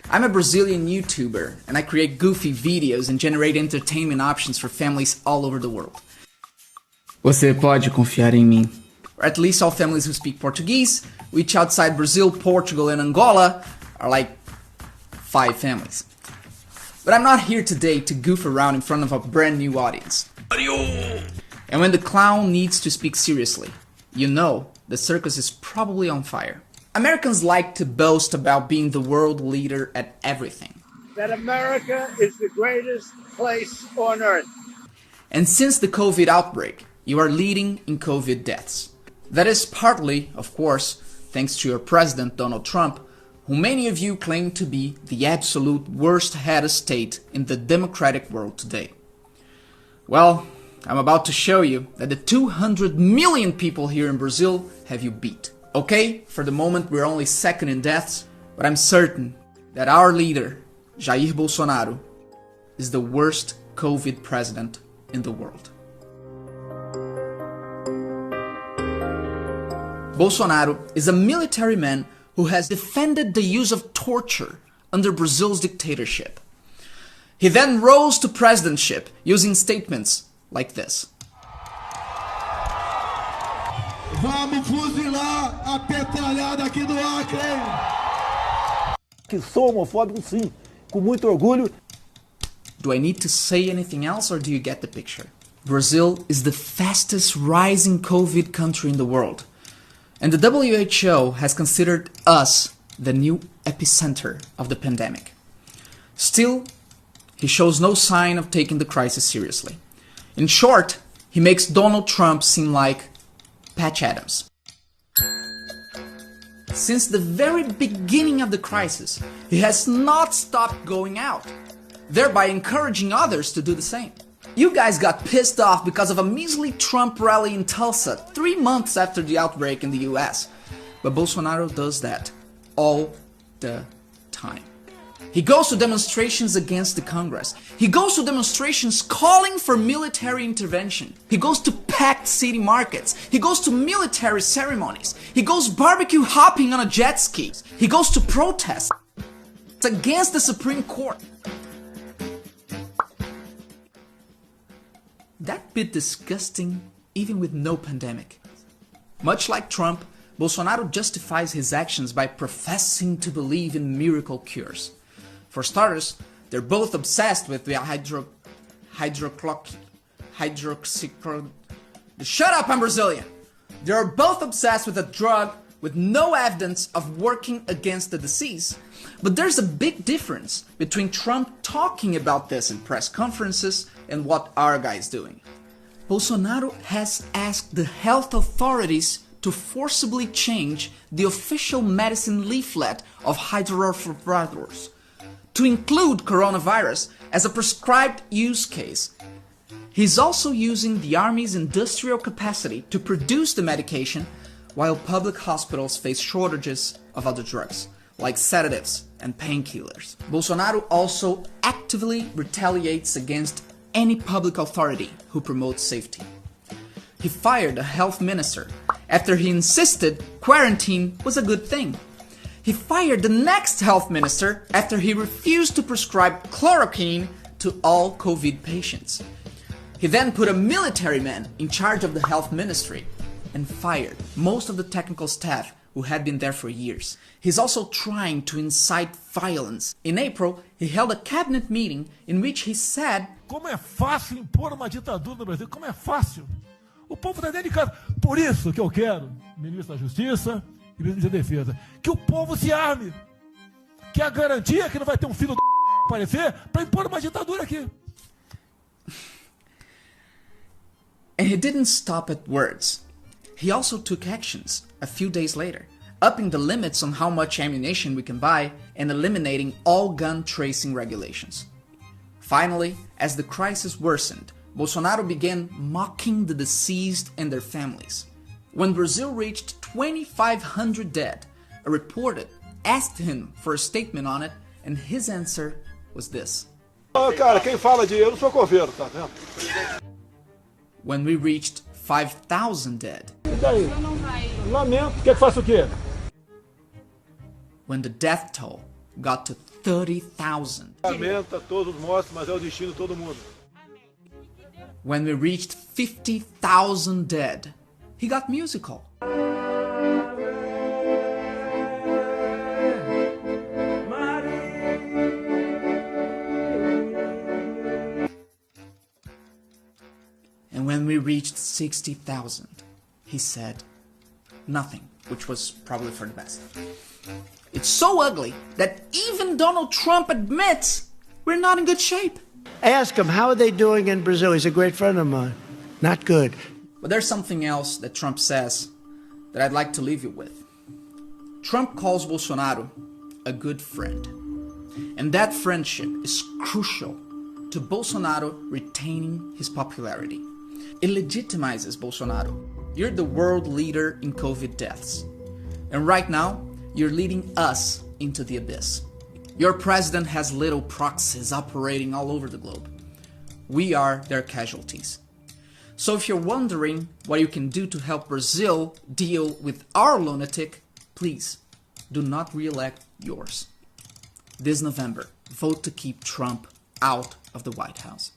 I'm a Brazilian YouTuber, and I create goofy videos and generate entertainment options for families all over the world. Você pode confiar em mim. Or at least all families who speak Portuguese, which outside Brazil, Portugal, and Angola are like 5 families. But I'm not here today to goof around in front of a brand new audience. And when the clown needs to speak seriously, you know the circus is probably on fire. Americans like to boast about being the world leader at everything. That America is the greatest place on earth. And since the COVID outbreak, you are leading in COVID deaths. That is partly, of course, thanks to your president, Donald Trump, who many of you claim to be the absolute worst head of state in the democratic world today. Well, I'm about to show you that the 200 million people here in Brazil have you beat. Okay, for the moment we're only second in deaths, but I'm certain that our leader, Jair Bolsonaro, is the worst COVID president in the world. Bolsonaro is a military man who has defended the use of torture under Brazil's dictatorship. He then rose to presidentship using statements like this. Vamos fuzilar a petralhada aqui do Acre! Que sou homofóbico, sim, com muito orgulho. Do I need to say anything else, or do you get the picture? Brazil is the fastest rising COVID country in the world. And the WHO has considered us the new epicenter of the pandemic. Still, he shows no sign of taking the crisis seriously. In short, he makes Donald Trump seem like Patch Adams. Since the very beginning of the crisis, he has not stopped going out, thereby encouraging others to do the same. You guys got pissed off because of a measly Trump rally in Tulsa 3 months after the outbreak in the US. But Bolsonaro does that all the time. He goes to demonstrations against the Congress. He goes to demonstrations calling for military intervention. He goes to packed city markets. He goes to military ceremonies. He goes barbecue hopping on a jet ski. He goes to protests against the Supreme Court. That bit disgusting even with no pandemic. Much like Trump, Bolsonaro justifies his actions by professing to believe in miracle cures. For starters, they're both obsessed with the Shut up, I'm Brazilian! They're both obsessed with a drug with no evidence of working against the disease. But there's a big difference between Trump talking about this in press conferences and what our guy's doing. Bolsonaro has asked the health authorities to forcibly change the official medicine leaflet of hydrofluorocarbons to include coronavirus as a prescribed use case. He's also using the Army's industrial capacity to produce the medication while public hospitals face shortages of other drugs, like sedatives and painkillers. Bolsonaro also actively retaliates against any public authority who promotes safety. He fired a health minister after he insisted quarantine was a good thing. He fired the next health minister after he refused to prescribe chloroquine to all COVID patients. He then put a military man in charge of the health ministry and fired most of the technical staff who had been there for years. He's also trying to incite violence. In April, he held a cabinet meeting in which he said, Como é fácil impor uma ditadura no Brasil, como é fácil. O povo está dentro de casa. Por isso que eu quero, ministro da Justiça e ministro da Defesa, que o povo se arme. Que a garantia que não vai ter um filho do aparecer para impor uma ditadura aqui. And he didn't stop at words. He also took actions a few days later, upping the limits on how much ammunition we can buy and eliminating all gun tracing regulations. Finally, as the crisis worsened, Bolsonaro began mocking the deceased and their families. When Brazil reached 2,500 dead, a reporter asked him for a statement on it, and his answer was this. Cara, quem fala de eu não sou coveiro, tá vendo? When we reached 5,000 dead. E daí? Lamento. Quer que faça o quê? When the death toll got to 30,000. Lamenta todos os mortos, mas é o destino de todo mundo. When we reached 50,000 dead, he got musical. And when we reached 60,000, he said nothing, which was probably for the best. It's so ugly that even Donald Trump admits we're not in good shape. Ask him, how are they doing in Brazil? He's a great friend of mine. Not good. But there's something else that Trump says that I'd like to leave you with. Trump calls Bolsonaro a good friend. And that friendship is crucial to Bolsonaro retaining his popularity. It legitimizes Bolsonaro. You're the world leader in COVID deaths. And right now, you're leading us into the abyss. Your president has little proxies operating all over the globe. We are their casualties. So if you're wondering what you can do to help Brazil deal with our lunatic, please do not re-elect yours. This November, vote to keep Trump out of the White House.